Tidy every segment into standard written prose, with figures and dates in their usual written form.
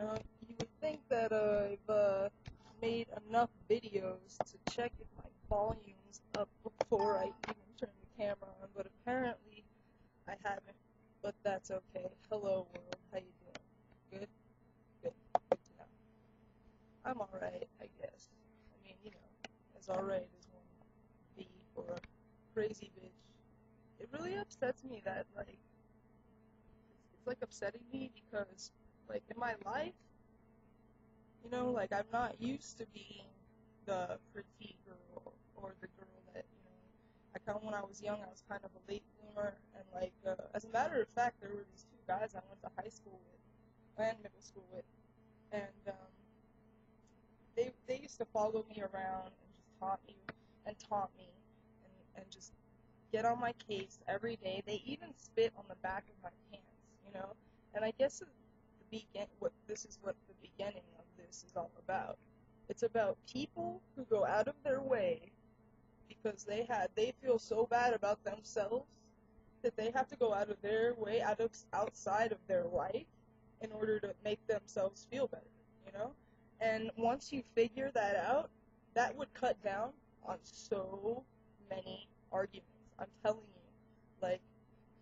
know, you would think that I've made enough videos to check if my volume's up before I even turn the camera on, but apparently I haven't. But that's okay. Hello world, how you doing? Good? Good. Good to know. I'm alright, I guess. I mean, as alright as one be for a crazy bitch. It really upsets me that, like, it's like upsetting me because, like, in my life, like I'm not used to being the pretty girl or the girl that, I kind of, when I was young, I was kind of a late bloomer. And, like, as a matter of fact, there were these two guys I went to high school with and middle school with. And they used to follow me around and just taunt me and just get on my case every day. They even spit on the back of my pants. And I guess this is what the beginning of this is all about. It's about people who go out of their way because they feel so bad about themselves that they have to go out of their way, outside of their life in order to make themselves feel better. And once you figure that out, that would cut down on so many arguments. I'm telling you. Like,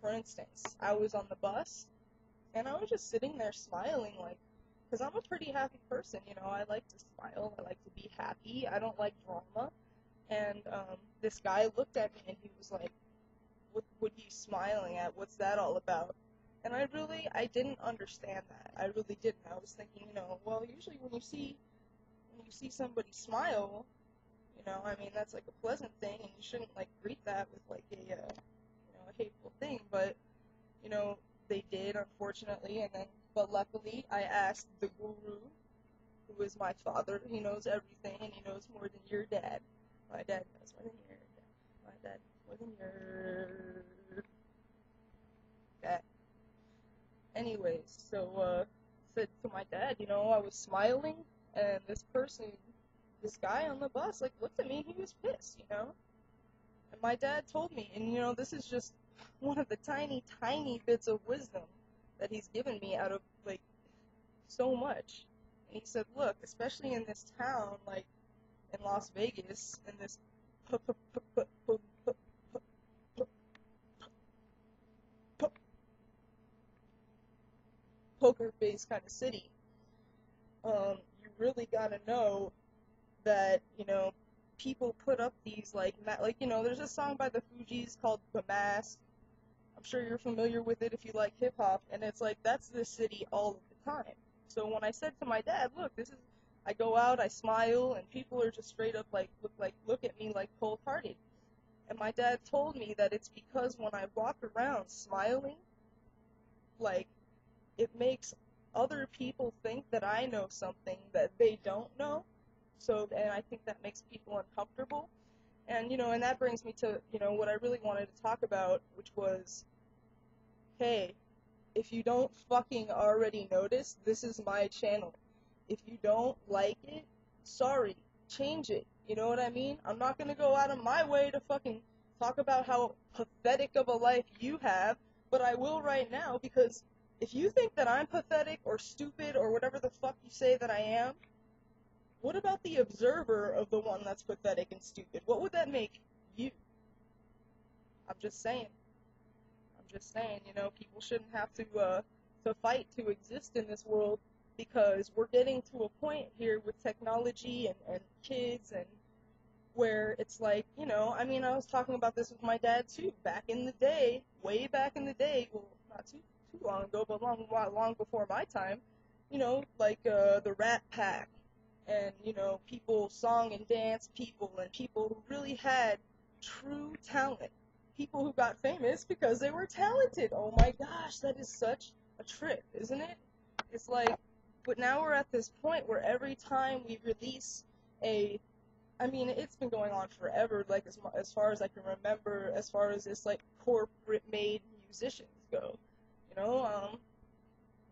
for instance, I was on the bus and I was just sitting there smiling, like, because I'm a pretty happy person. I like to smile. I like to be happy. I don't like drama. And this guy looked at me and he was like, what are you smiling at? What's that all about? And I didn't understand that. I really didn't. I was thinking, well, usually when you see somebody smile, I mean, that's like a pleasant thing, and you shouldn't like greet that with like a hateful thing. But they did, unfortunately. But luckily, I asked the guru, who is my father. He knows everything, and he knows more than your dad. My dad knows more than your dad. My dad more than your dad. Anyways, so said to my dad, I was smiling, and this guy on the bus, like, looked at me. He was pissed. And my dad told me, and this is just one of the tiny, tiny bits of wisdom that he's given me out of, like, so much. And he said, look, especially in this town, like, in Las Vegas, in this poker face kind of city, you really gotta know that, people put up these, like, there's a song by the Fugees called The Mask. I'm sure you're familiar with it if you like hip hop, and it's like, that's the city all of the time. So when I said to my dad, look, I go out, I smile, and people are just straight up look at me like cold-hearted. And my dad told me that it's because when I walk around smiling, like, it makes other people think that I know something that they don't know. And I think that makes people uncomfortable. And that brings me to, what I really wanted to talk about, which was, hey, if you don't fucking already notice, this is my channel. If you don't like it, sorry, change it. You know what I mean? I'm not gonna go out of my way to fucking talk about how pathetic of a life you have, but I will right now, because if you think that I'm pathetic or stupid or whatever the fuck you say that I am, what about the observer of the one that's pathetic and stupid? What would that make you? I'm just saying. People shouldn't have to fight to exist in this world, because we're getting to a point here with technology and kids, and where it's like, I mean, I was talking about this with my dad too, back in the day, way back in the day, well, not too long ago, but long before my time, like the Rat Pack, and people, song and dance people, and people who really had true talent, people who got famous because they were talented. Oh my gosh, that is such a trip, isn't it? It's like, but now we're at this point where every time we release I mean, it's been going on forever, like, as far as I can remember, as far as this, like, corporate-made musicians go. The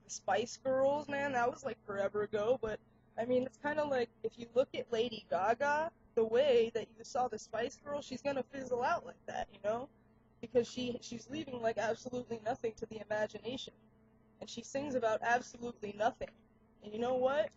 Spice Girls, man, that was, like, forever ago, but, I mean, it's kind of like, if you look at Lady Gaga, the way that you saw the Spice Girls, she's gonna fizzle out like that, because she's leaving, like, absolutely nothing to the imagination, and she sings about absolutely nothing. And you know what?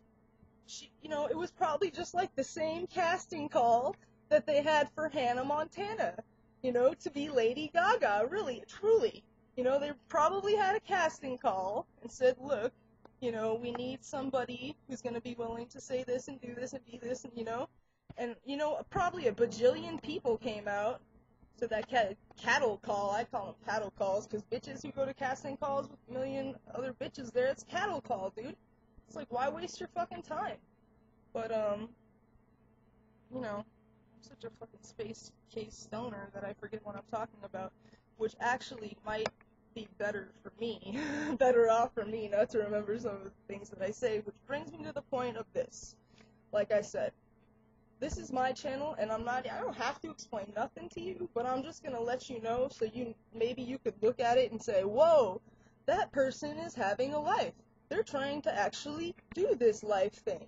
It was probably just like the same casting call that they had for Hannah Montana, to be Lady Gaga, really, truly. They probably had a casting call and said, look, we need somebody who's going to be willing to say this and do this and be this, and, probably a bajillion people came out to that cattle call. I call them cattle calls because bitches who go to casting calls with a million other bitches there, it's cattle call, dude. It's like, why waste your fucking time? But, I'm such a fucking space case stoner that I forget what I'm talking about, which actually might be better for me, better off for me not to remember some of the things that I say, which brings me to the point of this. Like I said, this is my channel, and I don't have to explain nothing to you, but I'm just gonna let you know so maybe you could look at it and say, whoa, that person is having a life. They're trying to actually do this life thing.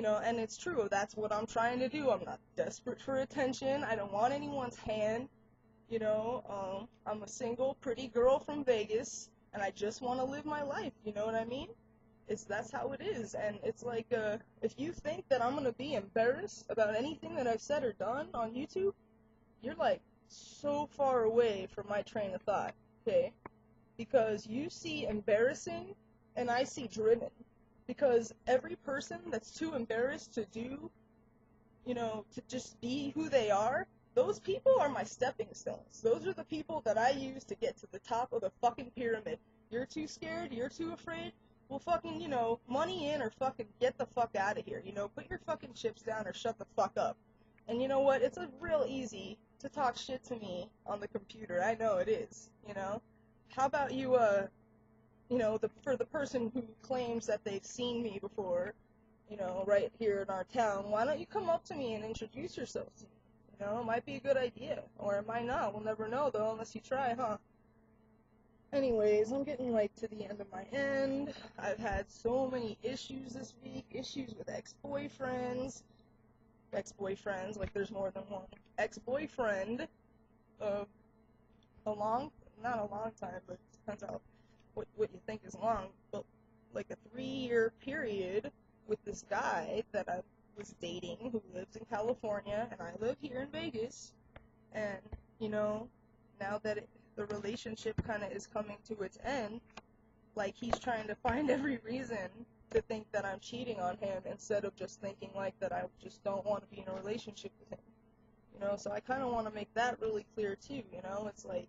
And it's true, that's what I'm trying to do. I'm not desperate for attention. I don't want anyone's hand. I'm a single, pretty girl from Vegas, and I just want to live my life, you know what I mean? That's how it is, and it's like, if you think that I'm gonna be embarrassed about anything that I've said or done on YouTube, you're like so far away from my train of thought, okay? Because you see embarrassing, and I see driven. Because every person that's too embarrassed to do, to just be who they are, those people are my stepping stones. Those are the people that I use to get to the top of the fucking pyramid. You're too scared, you're too afraid, well fucking, money in or fucking get the fuck out of here, put your fucking chips down or shut the fuck up. And you know what, it's real easy to talk shit to me on the computer, I know it is, How about you, for the person who claims that they've seen me before, right here in our town, why don't you come up to me and introduce yourself to me? It might be a good idea, or it might not. We'll never know, though, unless you try, huh? Anyways, I'm getting, to the end of my end. I've had so many issues this week, issues with ex-boyfriends, there's more than one. Ex-boyfriend of not a long time, but it depends on what you think is long, but like a 3-year period with this guy that I was dating who lives in California and I live here in Vegas, and now that the relationship kind of is coming to its end, he's trying to find every reason to think that I'm cheating on him instead of just thinking that I just don't want to be in a relationship with him, so I kind of want to make that really clear too, it's like,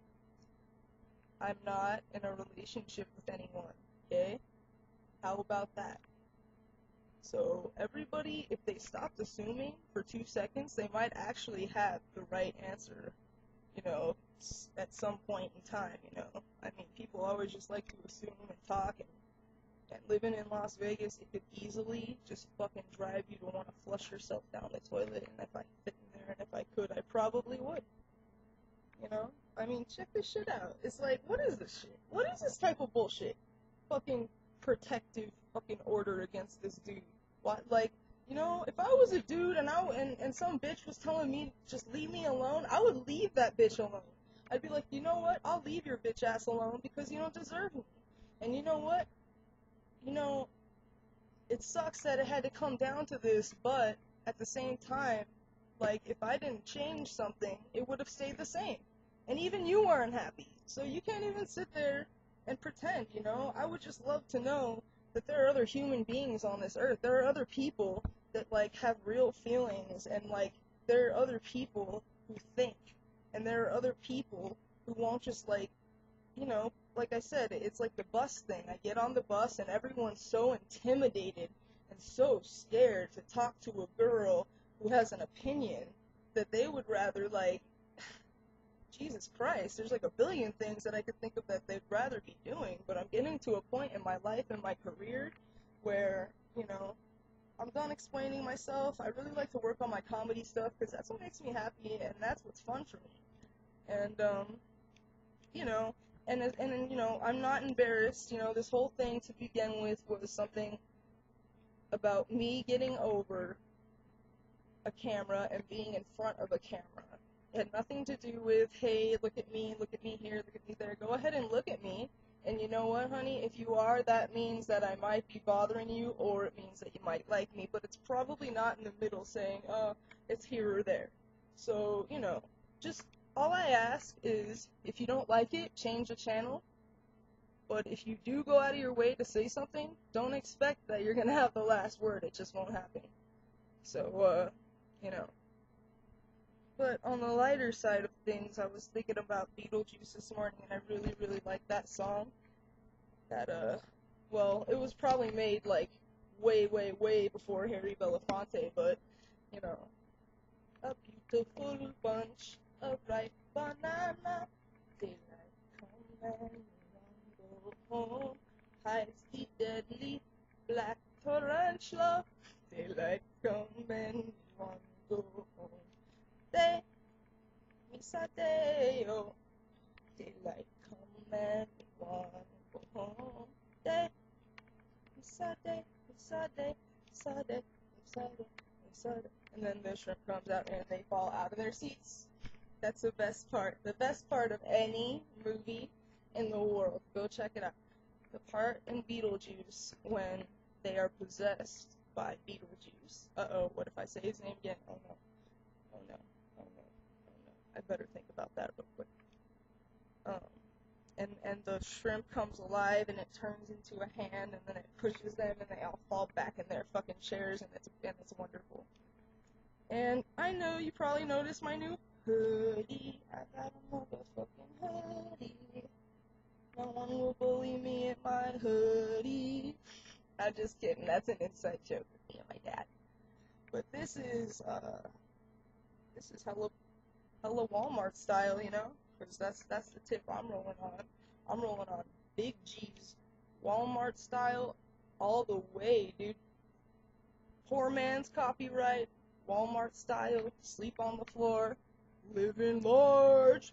I'm not in a relationship with anyone, okay? How about that? So everybody, if they stopped assuming for 2 seconds, they might actually have the right answer, at some point in time, I mean, people always just like to assume and talk, and living in Las Vegas, it could easily just fucking drive you to want to flush yourself down the toilet, and if I fit in there, and if I could, I probably would. I mean, check this shit out. It's like, what is this shit? What is this type of bullshit? Fucking protective fucking order against this dude. What, if I was a dude and some bitch was telling me just leave me alone, I would leave that bitch alone. I'd be like, you know what? I'll leave your bitch ass alone because you don't deserve me. And you know what? It sucks that it had to come down to this, but at the same time, if I didn't change something, it would have stayed the same. And even you weren't happy. So you can't even sit there and pretend, I would just love to know that there are other human beings on this earth. There are other people that, have real feelings, and, there are other people who think. And there are other people who won't just, like I said, it's like the bus thing. I get on the bus and everyone's so intimidated and so scared to talk to a girl who has an opinion that they would rather, Jesus Christ, there's a billion things that I could think of that they'd rather be doing, but I'm getting to a point in my life and my career where, I'm done explaining myself. I really like to work on my comedy stuff because that's what makes me happy and that's what's fun for me. And, I'm not embarrassed, this whole thing to begin with was something about me getting over a camera and being in front of a camera. It had nothing to do with, hey, look at me here, look at me there. Go ahead and look at me And you know what, honey? If you are, that means that I might be bothering you, or it means that you might like me, but it's probably not in the middle saying, it's here or there. So, just all I ask is if you don't like it, change the channel. But if you do go out of your way to say something, don't expect that you're gonna have the last word. It just won't happen. So, you know. But on the lighter side of things, I was thinking about Beetlejuice this morning, and I really, really like that song. That, well, it was probably made, like, way, way, way before Harry Belafonte, but, you know. A beautiful bunch of ripe banana, daylight come and go home, hides the deadly black tarantula, daylight come and go home. Day, misa deo, daylight come and go home. Day, misa day, misa day, misa day, misa day, misa day. And then the shrimp comes out and they fall out of their seats. That's the best part. The best part of any movie in the world. Go check it out. The part in Beetlejuice when they are possessed by Beetlejuice. Uh-oh, what if I say his name again? Oh no. Oh no. Oh no. Oh no. I better think about that real quick. And the shrimp comes alive and it turns into a hand and then it pushes them and they all fall back in their fucking chairs and it's wonderful. And I know you probably noticed my new hoodie. I got a motherfucking hoodie. No one will bully me in my hoodie. I'm just kidding. That's an inside joke with me and my dad. But this is hella Walmart style, because that's the tip I'm rolling on. I'm rolling on Big G's Walmart style all the way, dude. Poor man's copyright, Walmart style, sleep on the floor, living large.